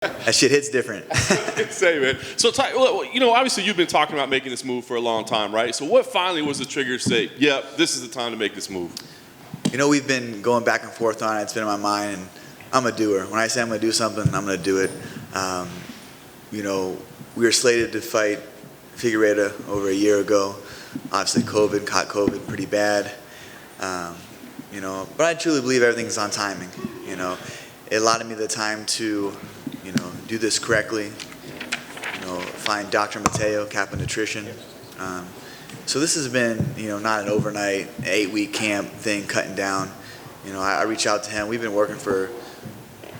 That shit hits different. Say, man. So, obviously you've been talking about making this move for a long time, right? So what finally was the trigger to say, yep, this is the time to make this move? We've been going back and forth on it. It's been in my mind, and I'm a doer. When I say I'm going to do something, I'm going to do it. We were slated to fight Figueiredo over a year ago. Obviously, caught COVID pretty bad. But I truly believe everything's on timing. It allotted me the time to, do this correctly. Find Dr. Mateo, Kappa Nutrition. So this has been, not an overnight 8-week camp thing, cutting down. I reached out to him. We've been working for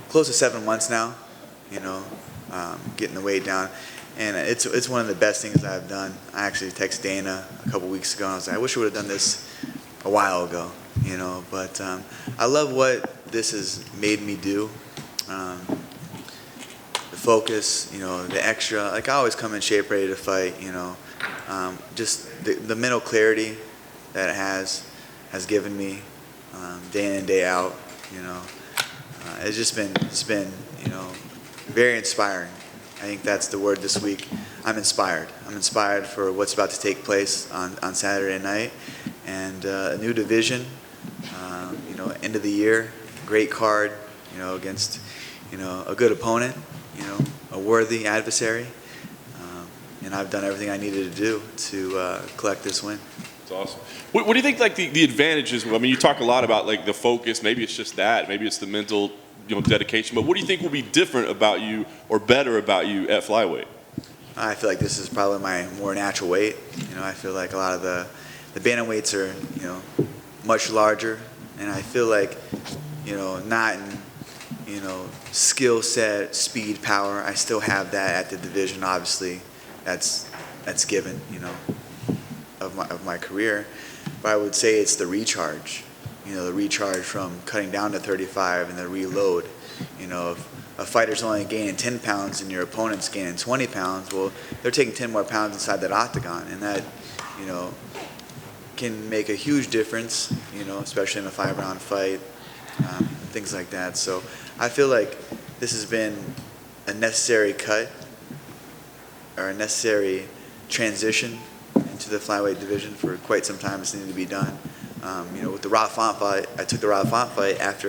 close to 7 months now, getting the weight down. And it's one of the best things I've done. I actually texted Dana a couple weeks ago, and I was like, I wish I would have done this a while ago, But I love what this has made me do. The focus, the extra. Like, I always come in shape, ready to fight, Just the mental clarity that it has given me day in and day out, It's been, very inspiring. I think that's the word this week. I'm inspired. I'm inspired for what's about to take place on Saturday night, and a new division. End of the year, great card. Against a good opponent. A worthy adversary. And I've done everything I needed to do to collect this win. That's awesome. What do you think, like, the advantages? I mean, you talk a lot about, like, the focus. Maybe it's just that. Maybe it's the mental, dedication. But what do you think will be different about you or better about you at flyweight? I feel like this is probably my more natural weight. I feel like a lot of the bantamweights are, much larger. And I feel like, not in, skill set, speed, power. I still have that at the division, obviously. That's given, of my career. But I would say it's the recharge. The recharge from cutting down to 35 and the reload. If a fighter's only gaining 10 pounds and your opponent's gaining 20 pounds, well, they're taking 10 more pounds inside that octagon, and that, can make a huge difference, especially in a 5-round fight, things like that. So I feel like this has been a necessary cut or a necessary transition into the flyweight division for quite some time. It's needed to be done. With the Rob Font fight, I took the Rob Font fight after,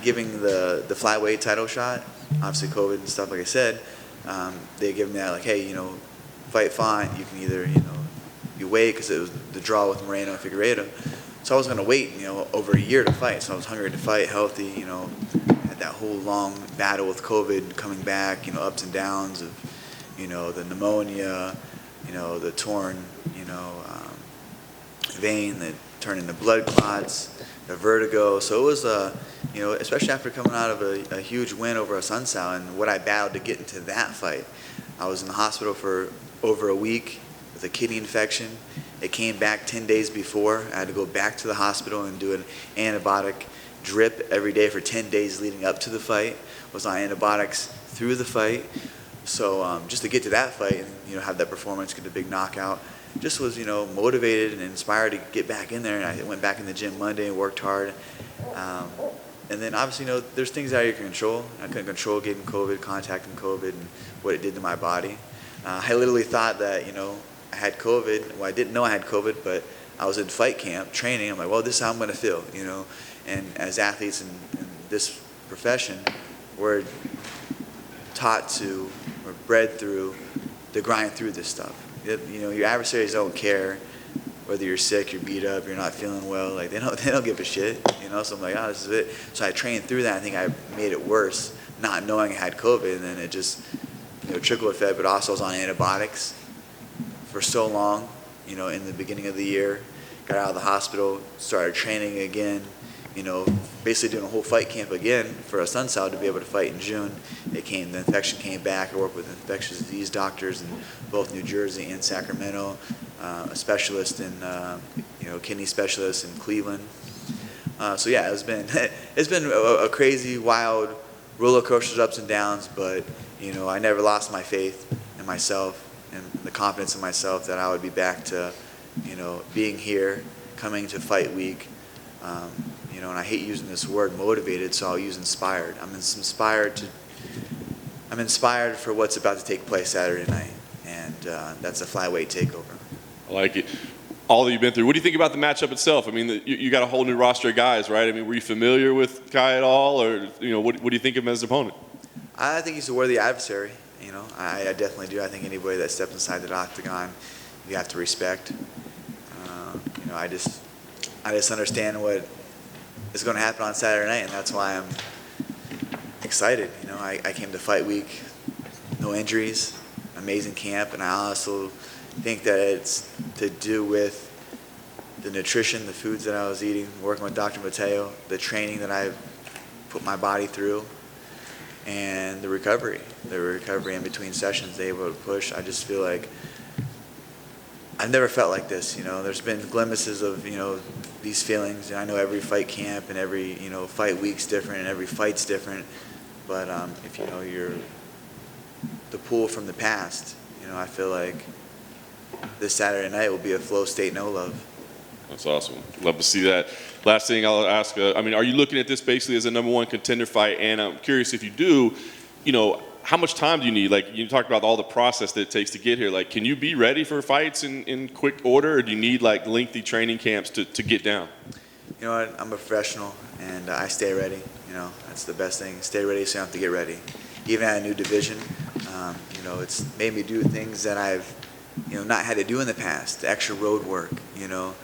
giving the flyweight title shot. Obviously, COVID and stuff, like I said, they gave me that, like, hey, fight Font. You can either, you wait, because it was the draw with Moreno and Figueiredo. So I was going to wait, over a year to fight. So I was hungry to fight, healthy, had that whole long battle with COVID coming back, ups and downs of, the pneumonia, the torn, vein that turned into blood clots, the vertigo. So it was, especially after coming out of a huge win over a Sunsao and what I battled to get into that fight. I was in the hospital for over a week with a kidney infection. It came back 10 days before. I had to go back to the hospital and do an antibiotic drip every day for 10 days leading up to the fight. Was on antibiotics through the fight. So just to get to that fight and have that performance, get a big knockout, just was motivated and inspired to get back in there. And I went back in the gym Monday and worked hard. And then obviously there's things out of your control. I couldn't control getting COVID, contacting COVID, and what it did to my body. I literally thought that I had COVID. Well, I didn't know I had COVID, but I was in fight camp training. I'm like, well, this is how I'm going to feel, And as athletes in this profession, we're taught to, or bred through, to grind through this stuff. Your adversaries don't care whether you're sick, you're beat up, you're not feeling well. Like, they don't give a shit. So I'm like, oh, this is it. So I trained through that. I think I made it worse, not knowing I had COVID, and then it just trickle effect. But also I was on antibiotics for so long. In the beginning of the year, got out of the hospital, started training again. Basically doing a whole fight camp again for a Sunsao to be able to fight in June. The infection came back. I worked with infectious disease doctors in both New Jersey and Sacramento, a specialist in, kidney specialist in Cleveland. So yeah, it's been a crazy, wild roller coaster, ups and downs, but I never lost my faith in myself and the confidence in myself that I would be back to, being here, coming to fight week. you know, and I hate using this word motivated, so I'll use inspired. I'm inspired for what's about to take place Saturday night, and that's a flyweight takeover. I like it. All that you've been through. What do you think about the matchup itself? I mean, you got a whole new roster of guys, right? I mean, were you familiar with Kai at all, or you know, what do you think of him as an opponent? I think he's a worthy adversary. You know, I definitely do. I think anybody that steps inside the octagon, you have to respect. You know, I just understand what is going to happen on Saturday night, and that's why I'm excited. You know, I came to fight week, no injuries, amazing camp, and I also think that it's to do with the nutrition, the foods that I was eating, working with Dr. Mateo, the training that I put my body through, and the recovery in between sessions, able to push. I just feel like I've never felt like this. You know, there's been glimpses of, you know, these feelings. I know every fight camp and every, you know, fight week's different and every fight's different. But if you know the pool from the past, you know, I feel like this Saturday night will be a flow state, no love. That's awesome. Love to see that. Last thing I'll ask, I mean, are you looking at this basically as a #1 contender fight? And I'm curious if you do, you know, how much time do you need? Like, you talked about all the process that it takes to get here. Like, can you be ready for fights in quick order, or do you need, like, lengthy training camps to get down? You know what? I'm a professional, and I stay ready. You know, that's the best thing. Stay ready so you don't have to get ready. Even at a new division, you know, it's made me do things that I've, you know, not had to do in the past. The extra road work, you know.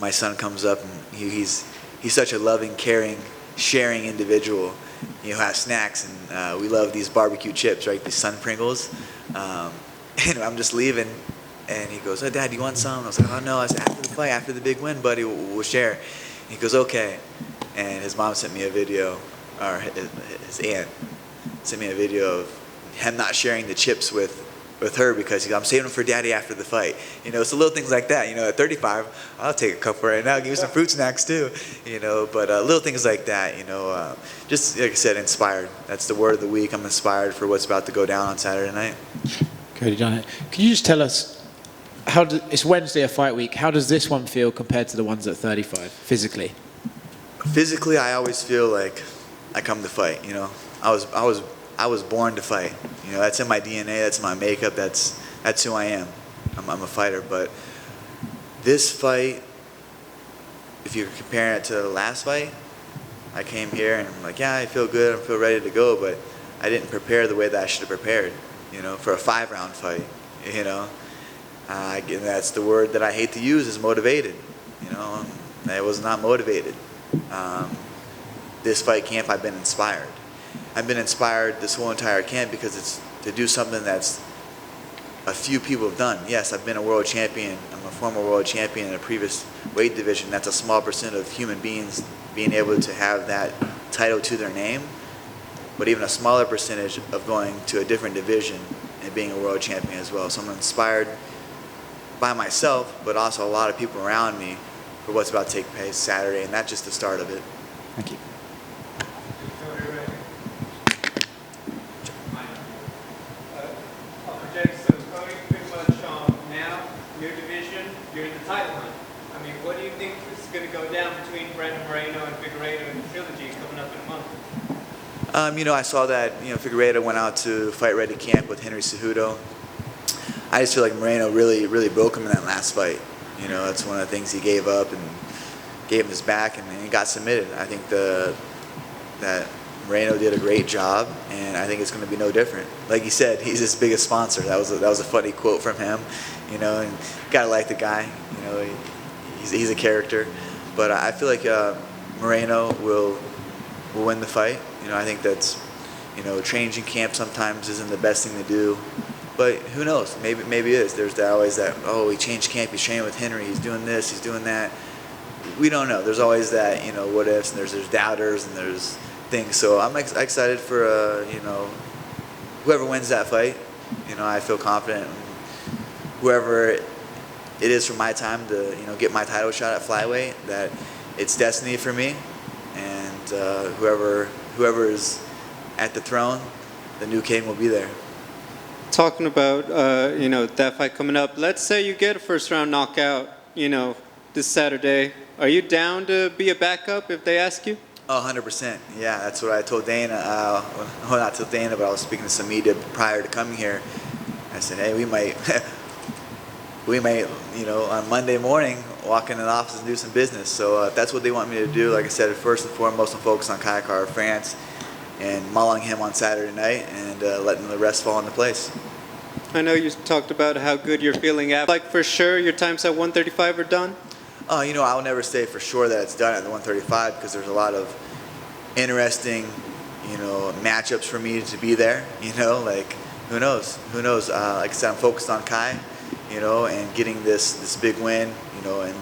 My son comes up, and he's such a loving, caring, sharing individual. You know, has snacks, and we love these barbecue chips, right? These Sun Pringles. And I'm just leaving, and he goes, "Oh, Dad, do you want some?" I was like, "Oh, no." I said, "After the fight, after the big win, buddy, we'll share." And he goes, "Okay." And his mom sent me a video, or his aunt sent me a video of him not sharing the chips with her because I'm saving them for Daddy after the fight. You know, so little things like that. You know, at 35, I'll take a couple right now, give you some fruit snacks too. You know, but little things like that. You know, just like I said, inspired. That's the word of the week. I'm inspired for what's about to go down on Saturday night. Cody Garbrandt, can you just tell us it's Wednesday of fight week? How does this one feel compared to the ones at 35 physically? Physically, I always feel like I come to fight. You know, I was born to fight. You know, that's in my DNA, that's my makeup, that's who I am. I'm a fighter. But this fight, if you're comparing it to the last fight, I came here and I'm like, yeah, I feel good, I feel ready to go, but I didn't prepare the way that I should have prepared, you know, for a 5-round fight, you know. Again, that's the word that I hate to use, is motivated. You know, I was not motivated. This fight camp, I've been inspired. I've been inspired this whole entire camp because it's to do something that's a few people have done. Yes, I've been a world champion. I'm a former world champion in a previous weight division. That's a small percent of human beings being able to have that title to their name, but even a smaller percentage of going to a different division and being a world champion as well. So I'm inspired by myself, but also a lot of people around me for what's about to take place Saturday, and that's just the start of it. Thank you. So Cody, pretty much now, your division, you're in the title hunt. I mean, what do you think is going to go down between Brandon Moreno and Figueiredo in the trilogy coming up in a month? You know, I saw that, you know, Figueiredo went out to Fight Ready camp with Henry Cejudo. I just feel like Moreno really broke him in that last fight. You know, that's one of the things he gave up and gave him his back, and he got submitted. I think that Moreno did a great job, and I think it's going to be no different. Like he said, he's his biggest sponsor. That was a funny quote from him, you know. And gotta like the guy, you know. He's a character, but I feel like Moreno will win the fight. You know, I think that's, you know, changing camp sometimes isn't the best thing to do, but who knows? Maybe it is. There's always that, oh, he changed camp. He's training with Henry. He's doing this. He's doing that. We don't know. There's always that, you know, what ifs, and there's doubters, and there's things. So I'm excited for you know, whoever wins that fight. You know, I feel confident. Whoever it is for my time to, you know, get my title shot at flyweight, that it's destiny for me, and whoever is at the throne, the new king will be there. Talking about you know, that fight coming up. Let's say you get a first round knockout, you know, this Saturday. Are you down to be a backup if they ask you? Oh, 100%. Yeah, that's what I told Dana. Well, not told Dana, but I was speaking to some media prior to coming here. I said, hey, we might, on Monday morning, walk in the office and do some business. So if that's what they want me to do, like I said, first and foremost, I'm focused on Kai France and mauling him on Saturday night and letting the rest fall into place. I know you talked about how good you're feeling at. Like, for sure, your times at 135 are done? I'll never say for sure that it's done at the 135 because there's a lot of interesting, matchups for me to be there. Like who knows? Like I said, I'm focused on Kai, and getting this big win, and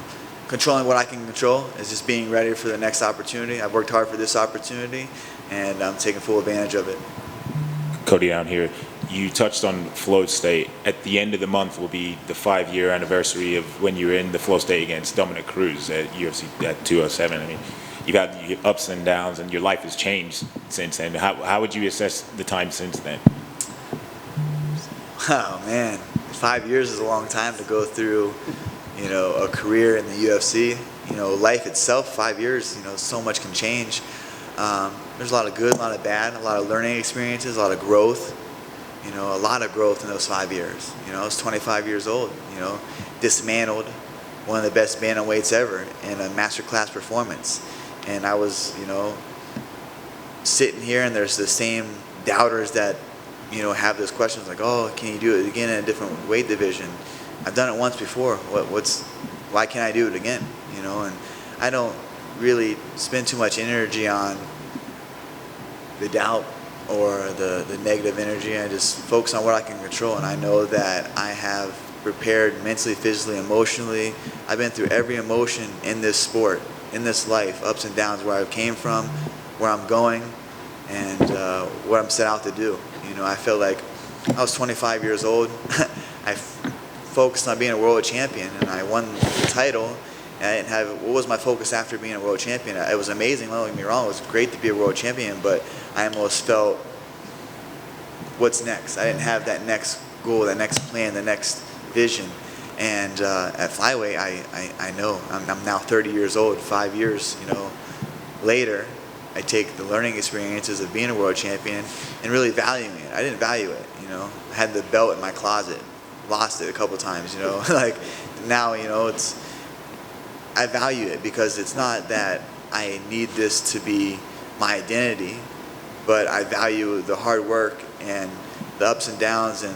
controlling what I can control is just being ready for the next opportunity. I've worked hard for this opportunity, and I'm taking full advantage of it. Cody, down here, you touched on flow state. At the end of the month will be the 5-year anniversary of when you were in the flow state against Dominic Cruz at UFC at 207. I mean, you've had your ups and downs, and your life has changed since then. How would you assess the time since then? Oh man, 5 years is a long time to go through, a career in the UFC. Life itself, 5 years, so much can change. There's a lot of good, a lot of bad, a lot of learning experiences, a lot of growth. A lot of growth in those 5 years. I was 25 years old, dismantled one of the best bantamweights ever in a masterclass performance. And I was, sitting here, and there's the same doubters that, have those questions like, oh, can you do it again in a different weight division? I've done it once before. Why can't I do it again? And I don't really spend too much energy on the doubt or the negative energy. I just focus on what I can control, and I know that I have prepared mentally, physically, emotionally. I've been through every emotion in this sport, in this life, ups and downs, where I came from, where I'm going, and what I'm set out to do. I felt like I was 25 years old. I focused on being a world champion, and I won the title. And I didn't have, what was my focus after being a world champion? It was amazing, don't get me wrong, it was great to be a world champion, but I almost felt, what's next? I didn't have that next goal, that next plan, the next vision. And at flyweight, I know, I'm now 30 years old, 5 years, later, I take the learning experiences of being a world champion and really valuing it. I didn't value it, I had the belt in my closet, lost it a couple times, like now, I value it because it's not that I need this to be my identity, but I value the hard work and the ups and downs and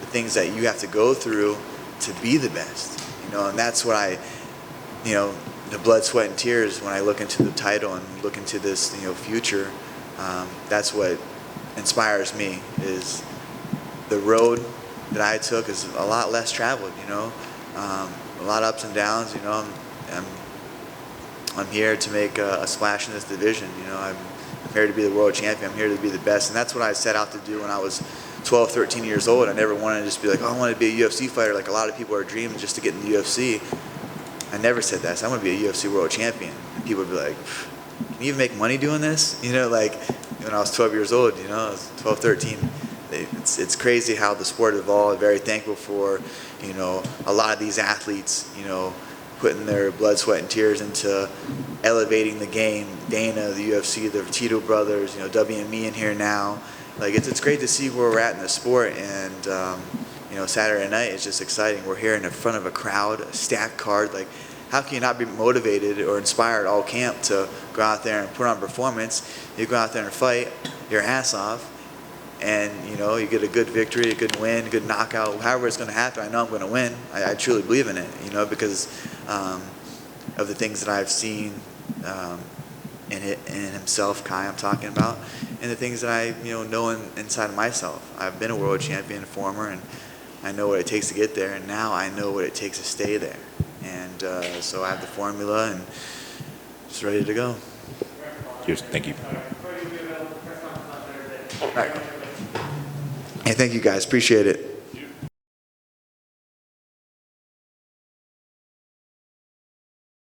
the things that you have to go through to be the best, and that's what the blood, sweat, and tears when I look into the title and look into this, future. That's what inspires me, is the road that I took is a lot less traveled, a lot of ups and downs, I'm here to make a splash in this division, I'm here to be the world champion, I'm here to be the best, and that's what I set out to do when I was 12, 13 years old. I never wanted to just be like, oh, I want to be a UFC fighter like a lot of people are dreaming just to get in the UFC. I never said that. So I want to be a UFC world champion. And people would be like, can you even make money doing this? Like when I was 12 years old, I was 12, 13. It's crazy how the sport evolved. Very thankful for, a lot of these athletes, putting their blood, sweat, and tears into elevating the game. Dana, the UFC, the Tito brothers, WME in here now. Like it's great to see where we're at in the sport, and Saturday night is just exciting. We're here in the front of a crowd, a stacked card. Like, how can you not be motivated or inspired all camp to go out there and put on a performance? You go out there and fight your ass off, and you get a good victory, a good win, a good knockout. However it's going to happen, I know I'm going to win. I truly believe in it, because of the things that I've seen in himself, Kai, I'm talking about, and the things that I know inside of myself. I've been a world champion, former, and I know what it takes to get there, and now I know what it takes to stay there. And so I have the formula, and just ready to go. Cheers. Thank you. All right. Hey, thank you guys. Appreciate it.